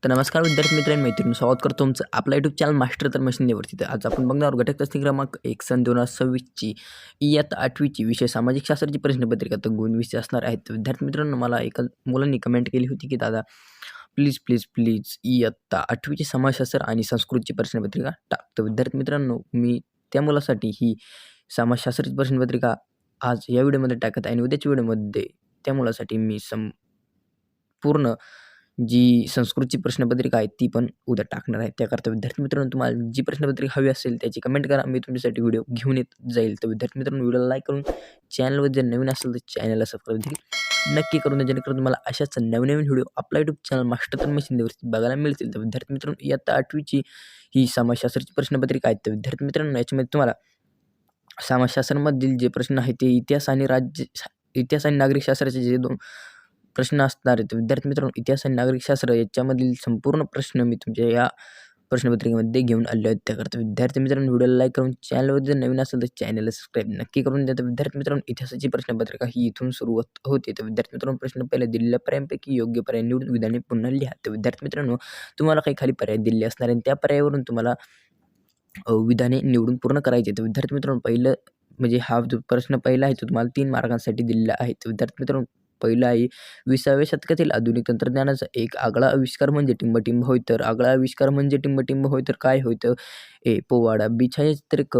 तर नमस्कार विद्यार्थी मित्रांनो, मैत्रिणी स्वागत करतो तुमचं आपला यूट्यूब चॅनल मास्टर तर मशीनवरती. तर आज आपण बघणार घटक चाचणी क्रमांक 1 सन 2026ची इयत्ता 8वीची विषय सामाजिक शास्त्राची प्रश्नपत्रिका. तर गुण विषय असणार आहेत. तर विद्यार्थी मित्रांनो, मला एका मुलांनी कमेंट केली होती की दादा प्लीज प्लीज प्लीज इयत्ता 8वीची समाजशास्त्र आणि संस्कृतची प्रश्नपत्रिका टाक. तर विद्यार्थी मित्रांनो, मी त्या मुलासाठी ही समाजशास्त्राची प्रश्नपत्रिका आज या व्हिडिओमध्ये टाकत आहे आणि उद्याच्या व्हिडिओमध्ये त्या मुलासाठी मी पूर्ण जी संस्कृतची प्रश्नपत्रिका आहे ती पण उद्या टाकणार आहे. त्याकरता विद्यार्थी मित्रांनो, तुम्हाला जी प्रश्नपत्रिका हवी असेल त्याची कमेंट करा, मी तुमच्यासाठी व्हिडिओ घेऊन येत जाईल. तर विद्यार्थी मित्रांनो, व्हिडिओला लाईक करून चॅनलवर जर नवीन असेल तर चॅनलला सबस्क्राईब देखील नक्की करून द्या, जेणेकरून तुम्हाला अशाच नवीन व्हिडिओ आपला यूट्यूब चॅनल मास्टर तर मशीनवरती बघायला मिळतील. तर विद्यार्थी मित्रांनो, इयत्ता 8वीची ही समाजशास्त्राची प्रश्नपत्रिका आहे. तर विद्यार्थी मित्रांनो, याच्यामध्ये तुम्हाला समाजशास्त्रामधील जे प्रश्न आहेत ते इतिहास आणि नागरिक शास्त्राचे जे 2 प्रश्न असणार आहेत. विद्यार्थी मित्रांनो, इतिहास आणि नागरिक शास्त्र याच्यामधील संपूर्ण प्रश्न मी तुमच्या या प्रश्नपत्रिकेमध्ये घेऊन आलो आहे. त्याकरता विद्यार्थी मित्रांनो, व्हिडिओला लाईक करून चॅनलवर जर नवीन असेल तर चॅनलला सबस्क्राईब नक्की करून द्या. तर विद्यार्थी मित्रांनो, इतिहासाची प्रश्नपत्रिका ही इथून सुरुवात होते. तर विद्यार्थी मित्रांनो, प्रश्न पहिला दिलेल्या पर्यायांपैकी योग्य पर्याय निवडून विधाने पुन्हा लिहा. तर विद्यार्थी मित्रांनो, तुम्हाला काही खाली पर्याय दिले असणार आणि त्या पर्यायावरून तुम्हाला विधाने निवडून पूर्ण करायचे. तर विद्यार्थी मित्रांनो, पहिलं म्हणजे हा जो प्रश्न पहिला आहे तो तुम्हाला 3 मार्कांसाठी दिलेला आहे. तर विद्यार्थी मित्रांनो, पहिला आहे 20व्या शतकातील आधुनिक तंत्रज्ञानाचा एक आगळा आविष्कार म्हणजे टिंबटिंब होय. तर आगळा आविष्कार म्हणजे टिंबटिंब होय तर काय होय? तर ए. पोवाडा, बी. छायाचित्र, क.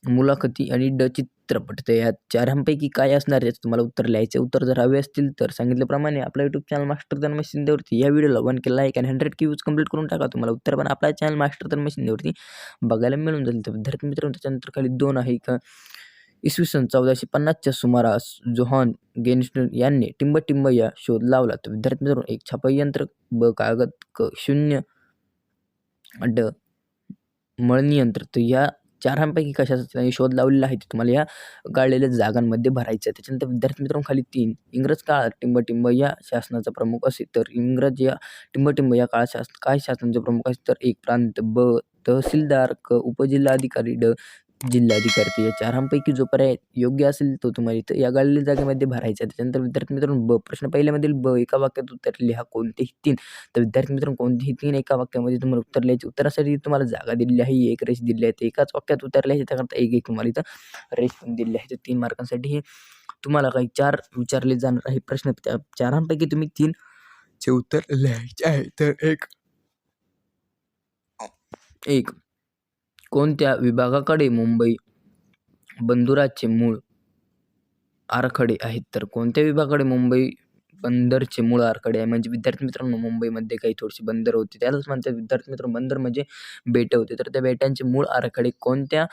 मुलाखती आणि ड. चित्रपट. तर या चारांपैकी काय असणार याचं तुम्हाला उत्तर लिहायचं. उत्तर जर हवे असतील तर सांगितल्याप्रमाणे आपला यूट्यूब चॅनल मास्टर तर मशीनवरती या व्हिडिओला 1K लाईक आणि 100K व्ह्यूज कंप्लीट करून टाका. तुम्हाला उत्तर पण आपला चॅनल मास्टर तर मशीनवरती बघायला मिळून जाईल. तर विद्यार्थी मित्रांनो, त्याच्यानंतर खाली 2 आहे का इसवी सन 1450च्या सुमारास जोहान गेन्स्टन यांनी टिंबटिंब या शोध लावला. तर विद्यार्थी मित्रांनो, एक छपाई यंत्र, ब. कागद, क. शून्य, ड. मळणी यंत्र. तर या चारांपैकी कशाचा शोध लावलेला आहे ते तुम्हाला या गाळलेल्या जागांमध्ये भरायचं आहे. त्याच्यानंतर विद्यार्थी मित्रांनो, खाली 3 इंग्रज काळात टिंबटिंब या शासनाचा प्रमुख असे. तर इंग्रज या टिंबटिंब या काळात काय शासनाचे प्रमुख असे? तर 1 प्रांत, ब. तहसीलदार, क. उपजिल्हाधिकारी, ड. जिल्हाधिकारी. तर या चारांपैकी जो पर्याय योग्य असेल तो तुम्हाला इथं या गाळलेल्या जागेमध्ये भरायचा आहे. त्याच्यानंतर विद्यार्थी मित्रांनो, ब. प्रश्न पहिल्यामधील ब. एका वाक्यात उत्तर लिहा. कोणतेही 3. तर विद्यार्थी मित्रांनो, कोणतेही 3 एका वाक्यामध्ये तुम्हाला उत्तर लिहायचे. उत्तरासाठी तुम्हाला जागा दिलेली आहे, एक रेष दिली आहे. तर एकाच वाक्यात उत्तर लिहायचे, त्याकरता एक तुम्हाला इथं रेष पण दिलेली आहे. तर 3 मार्कांसाठी हे तुम्हाला काही 4 विचारले जाणार आहे प्रश्न. त्या चारांपैकी तुम्ही 3 चे उत्तर लिहायचे आहे. तर एक कोणत्या विभागाकडे मुंबई बंदराचे मूळ आराखडे आहेत? तर कोणत्या विभागाकडे मुंबई बंदरचे मूळ आराखडे आहे? म्हणजे विद्यार्थी मित्रांनो, मुंबईमध्ये काही थोडीशी बंदर होती, त्यालाच म्हणतात विद्यार्थी मित्रांनो बंदर म्हणजे बेटं होते. तर त्या बेटांचे मूळ आराखडे कोणत्या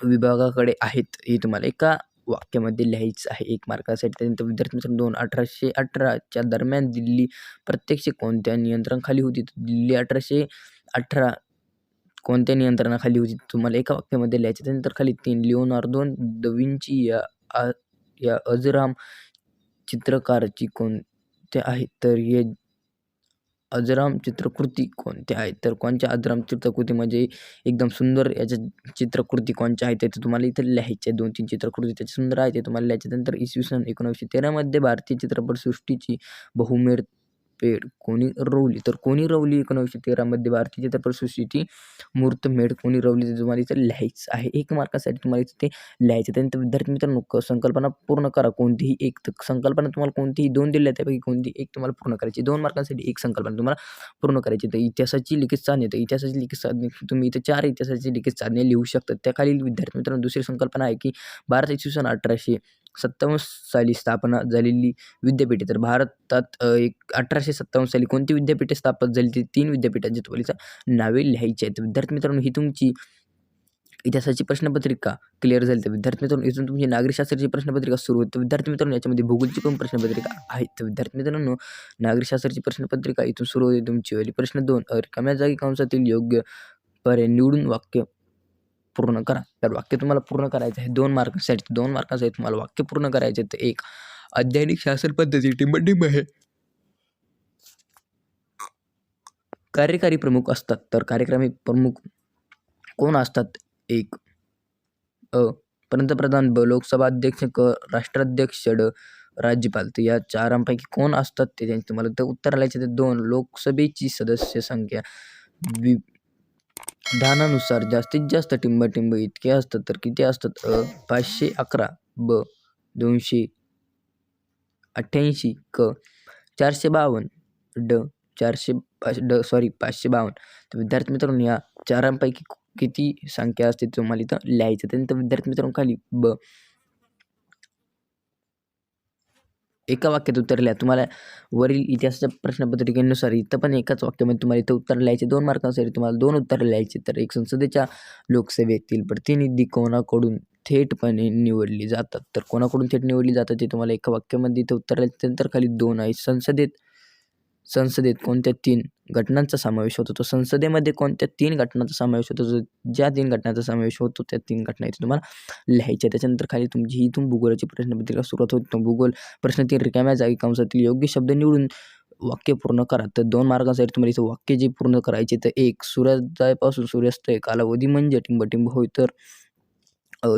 विभागाकडे आहेत हे तुम्हाला एका वाक्यामध्ये लिहायचं आहे 1 मार्कासाठी. त्यानंतर विद्यार्थी मित्रांनो, 1818च्या दरम्यान दिल्ली प्रत्यक्ष कोणत्या नियंत्रणाखाली होती? तर दिल्ली 1818 कोणत्या नियंत्रणाखाली होती? तुम्हाला एका वाक्यामध्ये लिहायचं. त्यानंतर खाली 3 लिओनार्दो द विंची या अजराम चित्रकाराची कोणत्या आहेत? तर हे अजराम चित्रकृती कोणत्या आहेत? तर कोणत्या अजराम चित्रकृती म्हणजे एकदम सुंदर याच्या चित्रकृती कोणत्या आहेत? ते तुम्हाला इथे लिहायचे आहे. 2-3 चित्रकृती त्याच्या सुंदर आहेत ते तुम्हाला लिहायचे. त्यानंतर इसवी सन 1913 मध्ये भारतीय चित्रपटसृष्टीची बहुमेळ पेढ कोणी रोवली? तर कोणी रोवली 1913 मध्ये भारतीय चित्रपटसृष्टीची मुहूर्तमेढ कोणी रोवली? ते तुम्हाला इथे लिहायचं आहे. 1 मार्कासाठी तुम्हाला इथे ते लिहायचं. त्यानंतर विद्यार्थी मित्रांनो, संकल्पना पूर्ण करा. कोणतीही एक संकल्पना तुम्हाला कोणतीही 2 दिल्या त्यापैकी कोणती एक तुम्हाला पूर्ण करायची. 2 मार्कांसाठी 1 संकल्पना तुम्हाला पूर्ण करायची. तर इतिहासाची लिखित साधने. तर इतिहासाची लिखित साधने तुम्ही इथे 4 इतिहासाची लिखित साधने लिहू शकता. त्याखालील विद्यार्थी मित्रांनो, दुसरी संकल्पना आहे की भारत इसवी सन 1857 साली स्थापना झालेली विद्यापीठे. तर भारतात 1857 साली कोणती विद्यापीठे स्थापन झाली? ती 3 विद्यापीठांची तुम्हाला नावे लिहायची आहेत. विद्यार्थी मित्रांनो, ही तुमची इतिहासाची प्रश्नपत्रिका क्लिअर झाली. तर विद्यार्थी मित्रांनो, इथून तुमची नागरिकशास्त्राची प्रश्नपत्रिका सुरू होते. विद्यार्थी मित्रांनो, याच्यामध्ये भूगोलची पण प्रश्नपत्रिका आहे. तर विद्यार्थी मित्रांनो, नागरिकशास्त्राची प्रश्नपत्रिका इथून सुरू होते तुमची वाली. प्रश्न 2 रिकाम्या जागी कंसातील योग्य पर्याय निवडून वाक्य पूर्ण करा. तर वाक्य तुम्हाला पूर्ण करायचं आहे 2 मार्कांसाठी. 2 मार्कांसाठी तुम्हाला वाक्य पूर्ण करायचे. तर 1 अध्यात्मिक शासन पद्धती टिंबटिंब आहे. कार्यकारी प्रमुख असतात. तर कार्यकारी प्रमुख कोण असतात? 1 पंतप्रधान, ब. लोकसभा अध्यक्ष, क. राष्ट्राध्यक्ष, ड. राज्यपाल. तर या चारांपैकी कोण असतात ते त्यांचे तुम्हाला तर उत्तर लिहायचे ते 2 लोकसभेची सदस्य संख्या विधानानुसार जास्तीत जास्त टिंब इतके असतात तर किती असतात? 511, ब 288, क 452, ड 552. तर विद्यार्थी मित्रांनो या चारांपैकी किती संख्या असते तुम्हाला इथं लिहायचं. त्यानंतर विद्यार्थी मित्रांनो खाली ब एका वाक्यात उत्तर लिहा. तुम्हाला वरील इतिहासाच्या प्रश्नपत्रिकेनुसार इथं पण एकाच वाक्यामध्ये तुम्हाला इथं उत्तर लिहायचे. 2 मार्कांसाठी तुम्हाला 2 उत्तरं लिहायची. तर एक संसदेच्या लोकसभेतील प्रतिनिधी कोणाकडून थेटपणे निवडली जातात. तर कोणाकडून थेट निवडली जातात ते तुम्हाला एका वाक्यामध्ये इथं उत्तर लिहायचं. त्यानंतर खाली 2 आहे. संसदेत कोणत्या 3 घटनांचा समावेश होतो. तो संसदेमध्ये कोणत्या 3 घटनांचा समावेश होतो. ज्या 3 घटनांचा समावेश होतो त्या 3 घटना इथे तुम्हाला लिहायच्या. त्याच्यानंतर खाली तुमची इथून भूगोलाची प्रश्नपत्रिका सुरुवात होते. भूगोल प्रश्न 3 रिकाम्या जागी कंसातील योग्य शब्द निवडून वाक्य पूर्ण करा. तर 2 मार्कांसाठी तुम्हाला इथं वाक्य जे पूर्ण करायचे तर 1 सूर्योदयापासून सूर्यास्त कालावधी म्हणजे टिंब होय. तर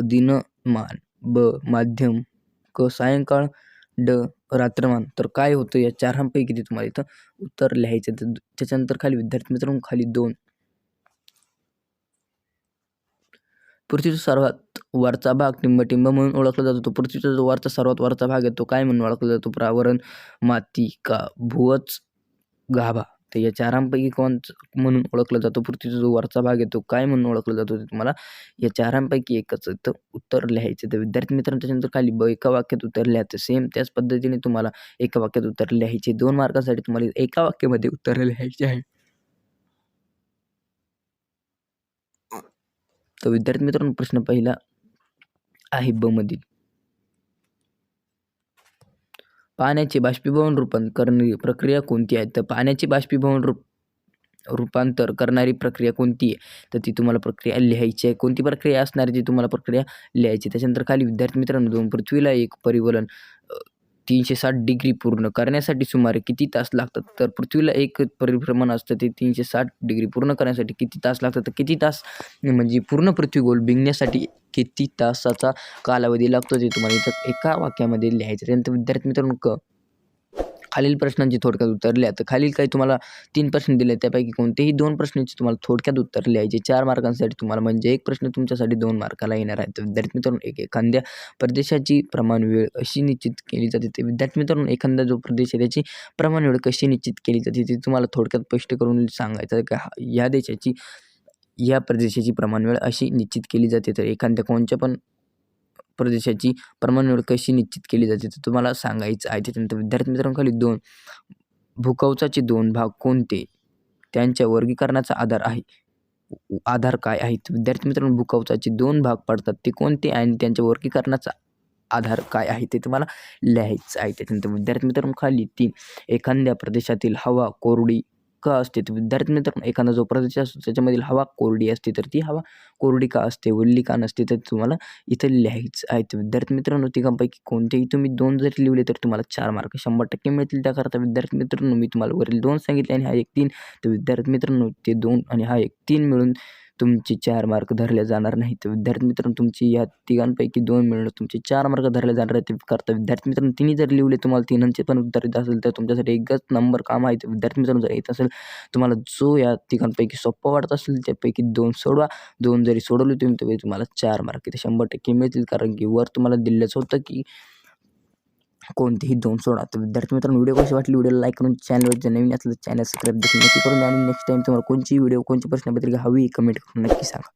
दिनमान, ब माध्यम, क सायंकाळ, ड रात्रमान. तर काय होतं या चारांपैकी ते तुम्हाला इथं उत्तर लिहायचं. तर त्याच्यानंतर खाली विद्यार्थी मित्रांनो खाली 2 पृथ्वीचा सर्वात वरचा भाग टिंब म्हणून ओळखला जातो. तो पृथ्वीचा जो सर्वात वरचा भाग आहे तो काय म्हणून ओळखला जातो? प्रावरण, माती का भुवच, गाभा. तर या चारांपैकी कोण म्हणून ओळखला जातो? पृथ्वीचा जो वरचा भाग आहे तो काय म्हणून ओळखला जातो? ते तुम्हाला या चारांपैकी एकच तर उत्तर लिहायचं. तर विद्यार्थी मित्रांनो त्याच्यानंतर खाली ब एका वाक्यात उत्तर लिहायचं. सेम त्याच पद्धतीने तुम्हाला एका वाक्यात उत्तर लिहायचे. 2 मार्कांसाठी तुम्हाला एका वाक्यामध्ये उत्तर लिहायचे आहे. तर विद्यार्थी मित्रांनो प्रश्न पहिला आहे ब मधील. पाण्याचे बाष्पीभवन रूपांतर करणारी प्रक्रिया कोणती आहे? तर पाण्याचे बाष्पीभवन रूपांतर करणारी प्रक्रिया कोणती आहे? तर ती तुम्हाला प्रक्रिया लिहायची आहे. कोणती प्रक्रिया असणार आहे ती तुम्हाला प्रक्रिया लिहायची. त्याच्यानंतर खाली विद्यार्थी मित्रांनो 2 पृथ्वीला एक परिवलन 360 डिग्री पूर्ण करण्यासाठी सुमारे किती तास लागतात? तर पृथ्वीला एक परिभ्रमण असतं ते 360 डिग्री पूर्ण करण्यासाठी किती तास लागतात? तर किती तास म्हणजे पूर्ण पृथ्वी गोल बिंगण्यासाठी किती तासाचा कालावधी लागतो ते तुम्हाला इथं एका वाक्यामध्ये लिहायचं. त्यानंतर विद्यार्थी मित्रांनो खालील प्रश्नांची थोडक्यात उत्तर लिहा. तर खालील काही तुम्हाला 3 प्रश्न दिले त्यापैकी कोणतेही 2 प्रश्नांची तुम्हाला थोडक्यात उत्तर लिहायचे. 4 मार्कांसाठी तुम्हाला म्हणजे एक प्रश्न तुमच्यासाठी 2 मार्काला येणार आहे. तर विद्यार्थी मित्रांनो एखाद्या प्रदेशाची प्रमाण वेळ अशी निश्चित केली जाते. ते विद्यार्थी मित्रांनो एखादा जो प्रदेश आहे त्याची प्रमाण वेळ कशी निश्चित केली जाते ते तुम्हाला थोडक्यात स्पष्ट करून सांगायचं की या प्रदेशाची प्रमाण वेळ अशी निश्चित केली जाते. तर एखाद्या कोणत्या पण प्रदेशाची प्रमाण वेळ कशी निश्चित केली जाते तर तुम्हाला सांगायचं आहे. त्याच्यानंतर विद्यार्थी मित्रांनो खाली 2 भूकवचाचे 2 भाग कोणते? त्यांच्या वर्गीकरणाचा आधार काय आहेत? विद्यार्थी मित्रांनो भूकवचाचे 2 भाग पडतात ते कोणते आणि त्यांच्या वर्गीकरणाचा आधार काय आहे ते तुम्हाला लिहायचं आहे. त्याच्यानंतर विद्यार्थी मित्रांनो खाली 3 एखाद्या प्रदेशातील हवा कोरडी का असते? तर विद्यार्थी मित्रांनो एखादा जो प्रदेश असतो त्याच्यामधील हवा कोरडी असते तर ती हवा कोरडी का असते, ओली का नसते तर तुम्हाला इथं लिहायचं आहे. तर विद्यार्थी मित्रांनो तिघांपैकी कोणतेही तुम्ही 2 जरी लिहिले तर तुम्हाला 4 मार्क 100% मिळतील. त्याकरता विद्यार्थी मित्रांनो मी तुम्हाला वरील 2 सांगितले आणि हा एक 3. तर विद्यार्थी मित्रांनो ते 2 आणि हा एक 3 मिळून तुमचे 4 मार्क धरले जाणार नाहीत. तर विद्यार्थी मित्रांनो तुमची या तिघांपैकी 2 मिळून तुमचे 4 मार्क धरले जाणार आहेत. करता विद्यार्थी मित्रांनो तिन्ही जर लिहिले तुम्हाला तिघांचे पण उत्तर येत असेल तर तुमच्यासाठी एकच नंबर काम आहे. तर विद्यार्थी मित्रांनो जर येत असेल तुम्हाला जो या तिघांपैकी सोप्पा वाटत असेल त्यापैकी 2 सोडवा. 2 जरी सोडवले तुम्ही तरी तुम्हाला 4 मार्क इथे 100% मिळतील. कारण की वर तुम्हाला दिलेलंच होतं की कोणतेही 2 सोडा. तर विद्यार्थी मित्रांनो व्हिडिओ कशी वाटली व्हिडिओला लाईक करून चॅनलवर जर नवीन असलं तर चॅनल सबस्क्राईब देखील नक्की करून द्या आणि नेक्स्ट टाईम तुम्हाला कोणची व्हिडिओ कोणची प्रश्नपत्रिका हवी कमेंट करून नक्की सांगा.